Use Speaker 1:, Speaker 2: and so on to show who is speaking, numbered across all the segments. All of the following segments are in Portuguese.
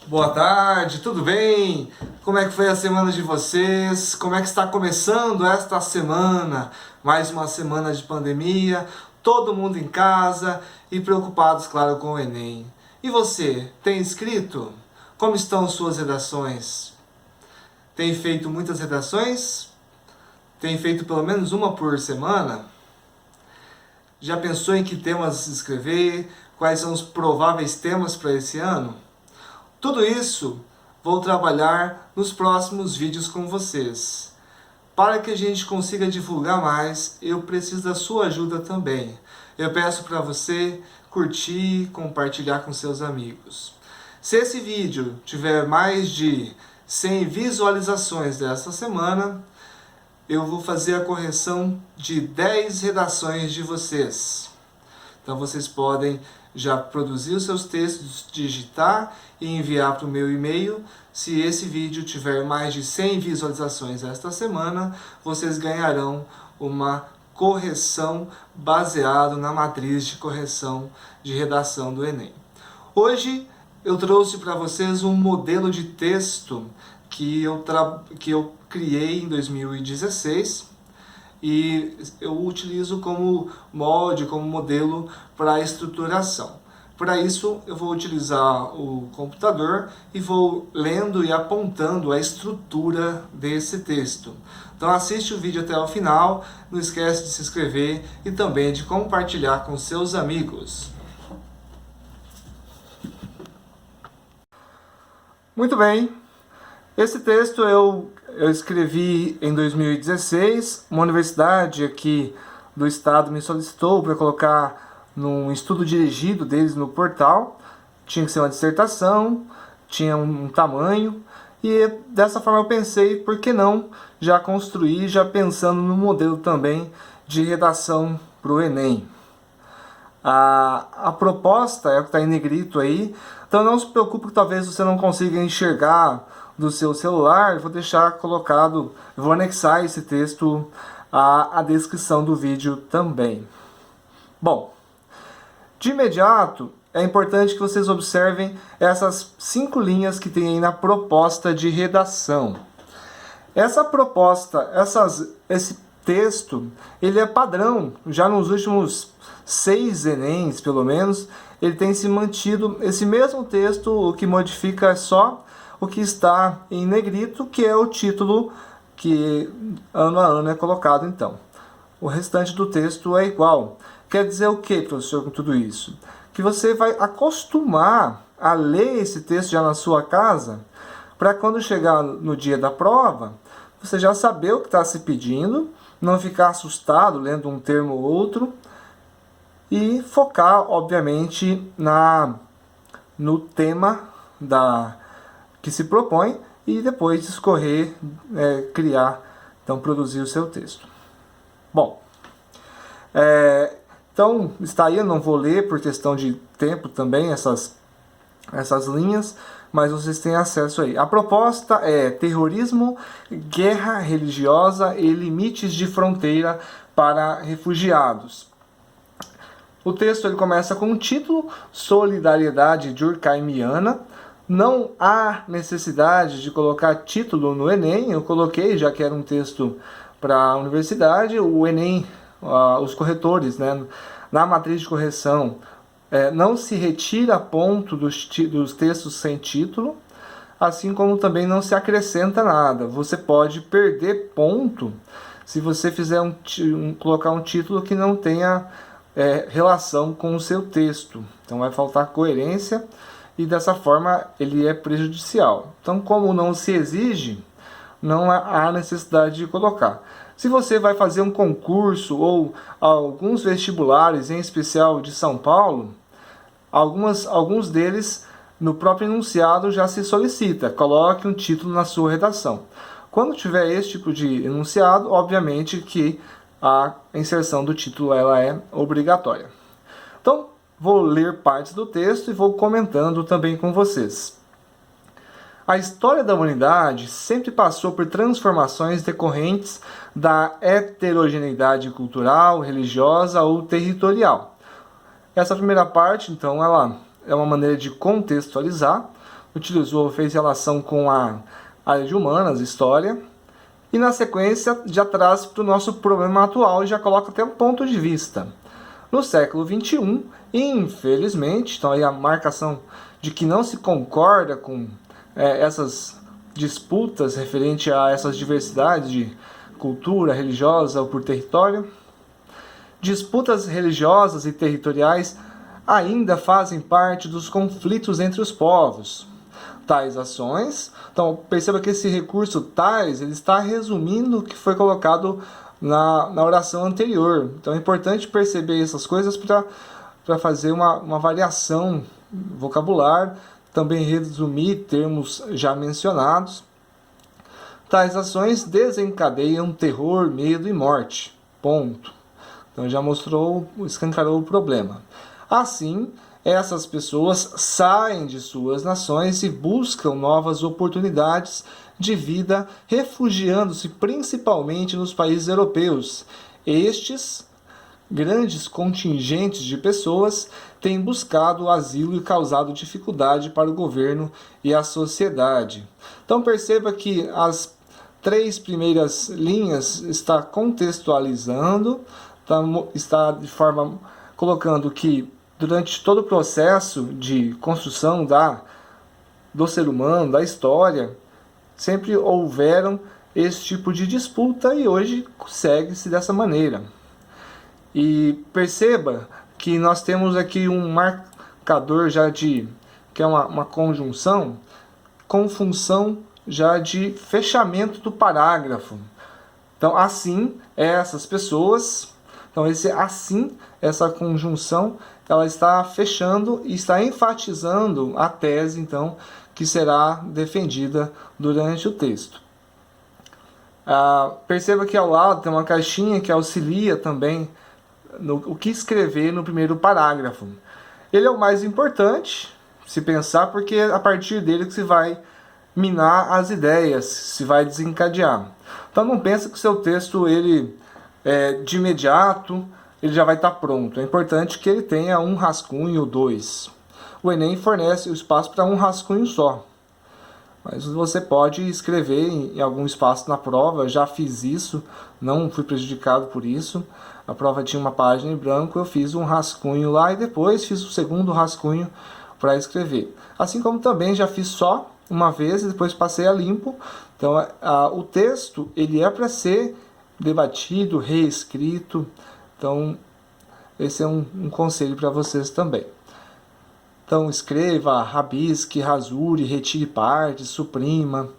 Speaker 1: Boa tarde, tudo bem? Como é que foi a semana de vocês? Como é que está começando esta semana? Mais uma semana de pandemia, todo mundo em casa e preocupados, claro, com o Enem. E você, tem escrito? Como estão suas redações? Tem feito muitas redações? Tem feito pelo menos uma por semana? Já pensou em que temas escrever? Quais são os prováveis temas para esse ano? Tudo isso vou trabalhar nos próximos vídeos com vocês. Para que a gente consiga divulgar mais, eu preciso da sua ajuda também. Eu peço para você curtir, compartilhar com seus amigos. Se esse vídeo tiver mais de 100 visualizações desta semana, eu vou fazer a correção de 10 redações de vocês. Então vocês podem já produzir os seus textos, digitar e enviar para o meu e-mail. Se esse vídeo tiver mais de 100 visualizações esta semana, vocês ganharão uma correção baseada na matriz de correção de redação do Enem. Hoje eu trouxe para vocês um modelo de texto que eu criei em 2016 e eu utilizo como molde, como modelo para a estruturação. Para isso, eu vou utilizar o computador e vou lendo e apontando a estrutura desse texto. Então assiste o vídeo até o final, não esquece de se inscrever e também de compartilhar com seus amigos. Muito bem, esse texto eu escrevi em 2016, uma universidade aqui do estado me solicitou para colocar num estudo dirigido deles no portal. Tinha que ser uma dissertação, tinha um tamanho, e dessa forma eu pensei, por que não já construir, já pensando no modelo também de redação para o Enem. A proposta é o que está em negrito aí, então não se preocupe que talvez você não consiga enxergar do seu celular. Vou deixar colocado, vou anexar esse texto à descrição do vídeo também. Bom, de imediato é importante que vocês observem essas 5 linhas que tem aí na proposta de redação. Essa proposta, esse texto, ele é padrão, já nos últimos 6 Enems, pelo menos, ele tem se mantido esse mesmo texto. O que modifica é só o que está em negrito, que é o título que ano a ano é colocado então. O restante do texto é igual. Quer dizer o que, professor, com tudo isso? Que você vai acostumar a ler esse texto já na sua casa, para quando chegar no dia da prova, você já saber o que está se pedindo, não ficar assustado lendo um termo ou outro, e focar, obviamente, no tema que se propõe e depois discorrer, criar, então produzir o seu texto. Bom, então está aí, eu não vou ler por questão de tempo também essas linhas, mas vocês têm acesso aí. A proposta é terrorismo, guerra religiosa e limites de fronteira para refugiados. O texto ele começa com o título Solidariedade Durkheimiana. Não há necessidade de colocar título no Enem, eu coloquei, já que era um texto para a universidade. O Enem, os corretores, né, na matriz de correção, não se retira ponto dos textos sem título, assim como também não se acrescenta nada. Você pode perder ponto se você fizer colocar um título que não tenha relação com o seu texto. Então vai faltar coerência e dessa forma ele é prejudicial. Então, como não se exige, não há necessidade de colocar. Se você vai fazer um concurso ou alguns vestibulares, em especial de São Paulo, alguns deles no próprio enunciado já se solicita, coloque um título na sua redação. Quando tiver esse tipo de enunciado, obviamente que a inserção do título ela é obrigatória. Então, vou ler partes do texto e vou comentando também com vocês. A história da humanidade sempre passou por transformações decorrentes da heterogeneidade cultural, religiosa ou territorial. Essa primeira parte, então, ela é uma maneira de contextualizar fez relação com a área de humanas, história, e na sequência já traz para o nosso problema atual e já coloca até um ponto de vista. No século XXI, infelizmente, então aí a marcação de que não se concorda com essas disputas referente a essas diversidades de cultura religiosa ou por território. Disputas religiosas e territoriais ainda fazem parte dos conflitos entre os povos. Tais ações, então perceba que esse recurso tais, ele está resumindo o que foi colocado na oração anterior. Então é importante perceber essas coisas para fazer uma variação vocabular, também resumir termos já mencionados. Tais ações desencadeiam terror, medo e morte. Ponto. Então já escancarou o problema. Assim, essas pessoas saem de suas nações e buscam novas oportunidades de vida, refugiando-se principalmente nos países europeus. Estes grandes contingentes de pessoas têm buscado asilo e causado dificuldade para o governo e a sociedade. Então perceba que as 3 primeiras linhas está contextualizando, está de forma colocando que durante todo o processo de construção do ser humano, da história, sempre houveram esse tipo de disputa e hoje segue-se dessa maneira. E perceba que nós temos aqui um marcador já que é uma conjunção com função já de fechamento do parágrafo. Então, assim, essas pessoas, então essa conjunção, ela está fechando e está enfatizando a tese, então, que será defendida durante o texto. Perceba que ao lado tem uma caixinha que auxilia também o que escrever no primeiro parágrafo. Ele é o mais importante, se pensar, porque é a partir dele que se vai minar as ideias, se vai desencadear. Então não pensa que o seu texto, ele de imediato, ele já vai estar pronto. É importante que ele tenha um rascunho ou 2. O Enem fornece o espaço para um rascunho só. Mas você pode escrever em algum espaço na prova. Eu já fiz isso, não fui prejudicado por isso. A prova tinha uma página em branco, eu fiz um rascunho lá e depois fiz o segundo rascunho para escrever. Assim como também já fiz só uma vez e depois passei a limpo. Então o texto, ele é para ser debatido, reescrito. Então esse é um conselho para vocês também. Então escreva, rabisque, rasure, retire partes, suprima.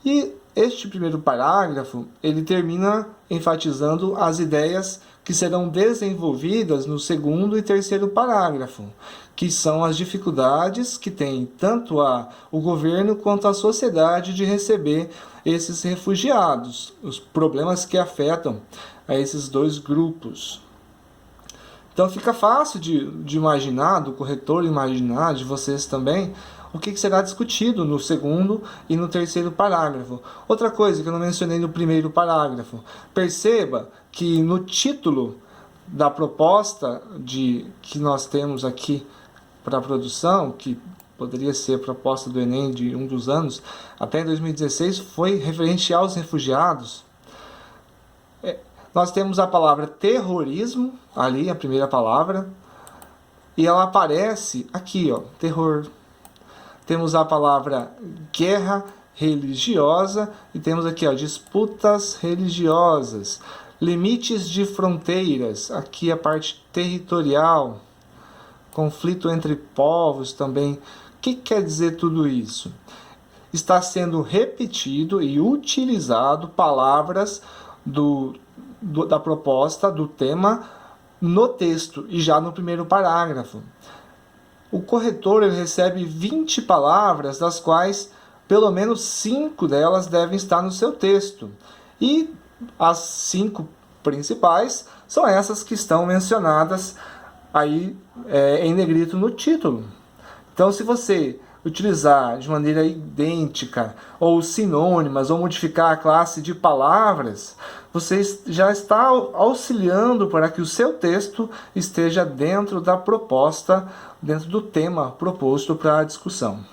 Speaker 1: E este primeiro parágrafo, ele termina enfatizando as ideias que serão desenvolvidas no segundo e terceiro parágrafo, que são as dificuldades que tem tanto o governo quanto a sociedade de receber esses refugiados, os problemas que afetam a esses 2 grupos. Então fica fácil de imaginar, do corretor imaginar, de vocês também, o que será discutido no segundo e no terceiro parágrafo. Outra coisa que eu não mencionei no primeiro parágrafo, perceba que no título da proposta que nós temos aqui para a produção, que poderia ser a proposta do Enem de um dos anos, até 2016, foi referente aos refugiados. Nós temos a palavra terrorismo, ali a primeira palavra, e ela aparece aqui, ó, terror. Temos a palavra guerra religiosa e temos aqui, ó, disputas religiosas, limites de fronteiras, aqui a parte territorial, conflito entre povos também. O que quer dizer tudo isso? Está sendo repetido e utilizado palavras da proposta, do tema, no texto e já no primeiro parágrafo. O corretor, ele recebe 20 palavras, das quais pelo menos 5 delas devem estar no seu texto. E as 5 principais são essas que estão mencionadas aí em negrito no título. Então, se você utilizar de maneira idêntica, ou sinônimas, ou modificar a classe de palavras, você já está auxiliando para que o seu texto esteja dentro da proposta, dentro do tema proposto para a discussão.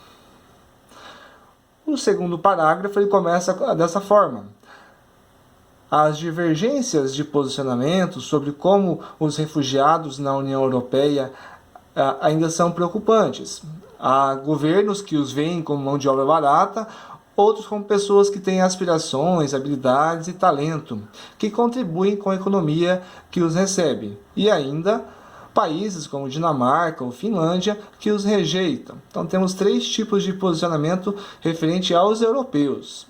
Speaker 1: O segundo parágrafo ele começa dessa forma: as divergências de posicionamento sobre como os refugiados na União Europeia ainda são preocupantes. Há governos que os veem como mão de obra barata, outros como pessoas que têm aspirações, habilidades e talento, que contribuem com a economia que os recebe. E ainda países como Dinamarca ou Finlândia que os rejeitam. Então temos 3 tipos de posicionamento referente aos europeus.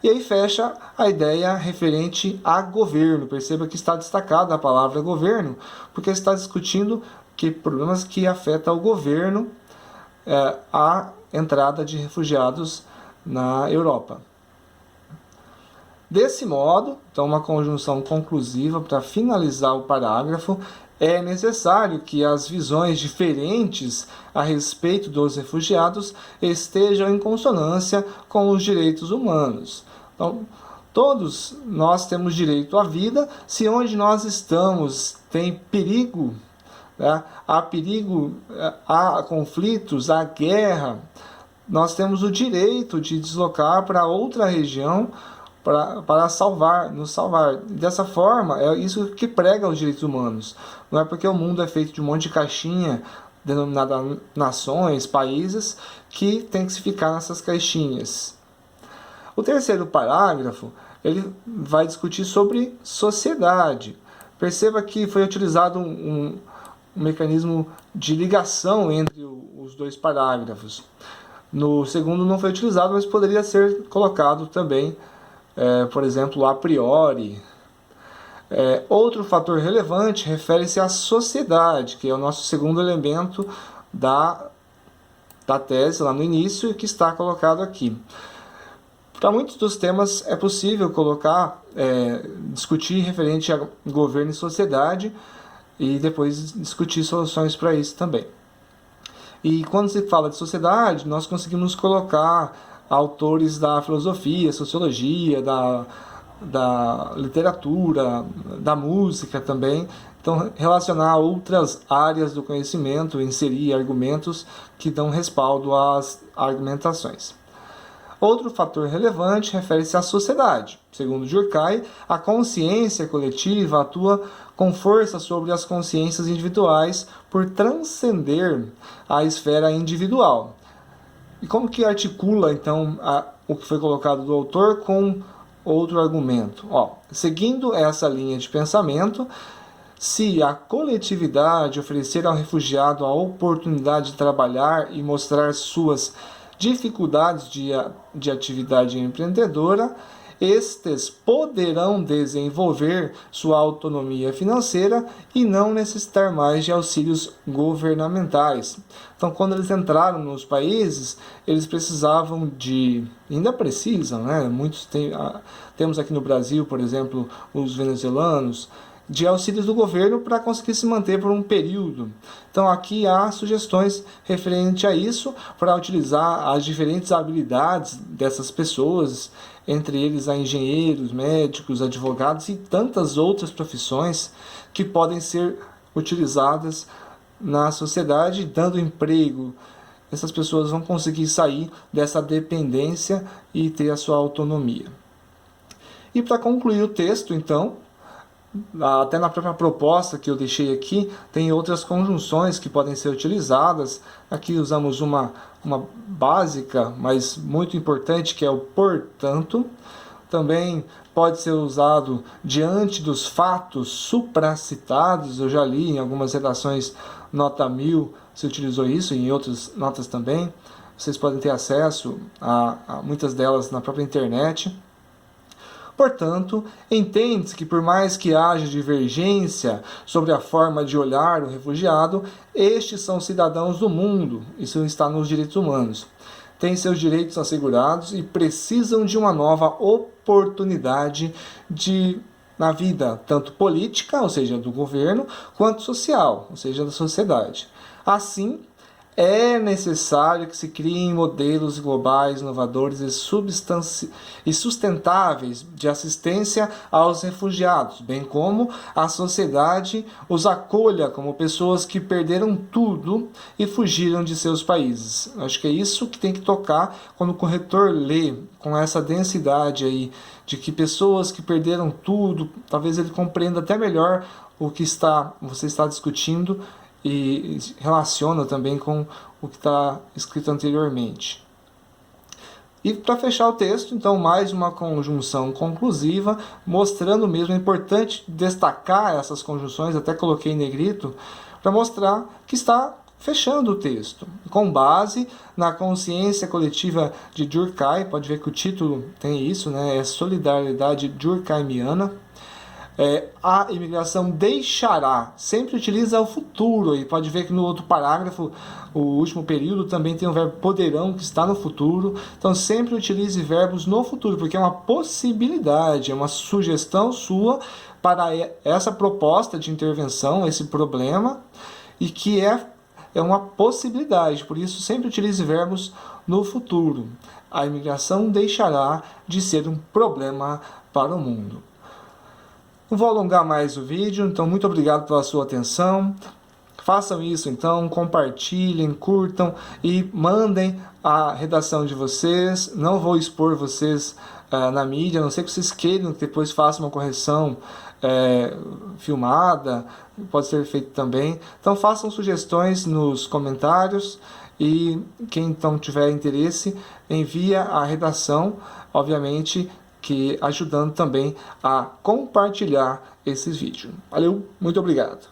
Speaker 1: E aí fecha a ideia referente a governo. Perceba que está destacada a palavra governo, porque está discutindo que problemas que afetam o governo, a entrada de refugiados na Europa. Desse modo, então uma conjunção conclusiva para finalizar o parágrafo: é necessário que as visões diferentes a respeito dos refugiados estejam em consonância com os direitos humanos. Então, todos nós temos direito à vida. Se onde nós estamos tem perigo, né, há perigo, há conflitos, há guerra, nós temos o direito de deslocar para outra região para nos salvar. Dessa forma, é isso que prega os direitos humanos. Não é porque o mundo é feito de um monte de caixinha, denominada nações, países, que tem que se ficar nessas caixinhas. O terceiro parágrafo ele vai discutir sobre sociedade. Perceba que foi utilizado um mecanismo de ligação entre os 2 parágrafos. No segundo não foi utilizado, mas poderia ser colocado também, por exemplo, a priori. Outro fator relevante refere-se à sociedade, que é o nosso segundo elemento da tese lá no início e que está colocado aqui. Para muitos dos temas é possível discutir referente a governo e sociedade e depois discutir soluções para isso também. E quando se fala de sociedade, nós conseguimos colocar autores da filosofia, sociologia, da literatura, da música também. Então, relacionar outras áreas do conhecimento, inserir argumentos que dão respaldo às argumentações. Outro fator relevante refere-se à sociedade. Segundo Durkheim, a consciência coletiva atua com força sobre as consciências individuais por transcender a esfera individual. E como que articula, então, o que foi colocado do autor com outro argumento? Seguindo essa linha de pensamento, se a coletividade oferecer ao refugiado a oportunidade de trabalhar e mostrar suas dificuldades de atividade empreendedora, estes poderão desenvolver sua autonomia financeira e não necessitar mais de auxílios governamentais. Então, quando eles entraram nos países, eles precisavam ainda precisam, né? Temos aqui no Brasil, por exemplo, os venezuelanos, de auxílios do governo para conseguir se manter por um período. Então aqui há sugestões referente a isso, para utilizar as diferentes habilidades dessas pessoas, entre eles a engenheiros, médicos, advogados e tantas outras profissões que podem ser utilizadas na sociedade, dando emprego. Essas pessoas vão conseguir sair dessa dependência e ter a sua autonomia. E para concluir o texto, então, até na própria proposta que eu deixei aqui, tem outras conjunções que podem ser utilizadas. Aqui usamos uma básica, mas muito importante, que é o portanto. Também pode ser usado diante dos fatos supracitados. Eu já li em algumas redações, nota 1000, se utilizou isso, e em outras notas também. Vocês podem ter acesso a muitas delas na própria internet. Portanto, entende-se que por mais que haja divergência sobre a forma de olhar o refugiado, estes são cidadãos do mundo, isso está nos direitos humanos. Têm seus direitos assegurados e precisam de uma nova oportunidade na vida, tanto política, ou seja, do governo, quanto social, ou seja, da sociedade. Assim, É necessário que se criem modelos globais inovadores e sustentáveis de assistência aos refugiados, bem como a sociedade os acolha como pessoas que perderam tudo e fugiram de seus países. Acho que é isso que tem que tocar quando o corretor lê com essa densidade aí, de que pessoas que perderam tudo, talvez ele compreenda até melhor o que você está discutindo e relaciona também com o que está escrito anteriormente. E para fechar o texto, então, mais uma conjunção conclusiva, mostrando mesmo, é importante destacar essas conjunções, até coloquei em negrito, para mostrar que está fechando o texto, com base na consciência coletiva de Durkheim. Pode ver que o título tem isso, né? É Solidariedade Durkheimiana. A imigração deixará, sempre utiliza o futuro, e pode ver que no outro parágrafo, o último período, também tem o verbo poderão, que está no futuro. Então sempre utilize verbos no futuro, porque é uma possibilidade, é uma sugestão sua para essa proposta de intervenção, esse problema, e que é uma possibilidade, por isso sempre utilize verbos no futuro. A imigração deixará de ser um problema para o mundo. Não vou alongar mais o vídeo, então muito obrigado pela sua atenção. Façam isso então, compartilhem, curtam e mandem a redação de vocês. Não vou expor vocês na mídia, a não ser que vocês queiram que depois faça uma correção filmada, pode ser feito também. Então façam sugestões nos comentários e quem então tiver interesse, envia a redação, obviamente, que ajudando também a compartilhar esses vídeos. Valeu, muito obrigado.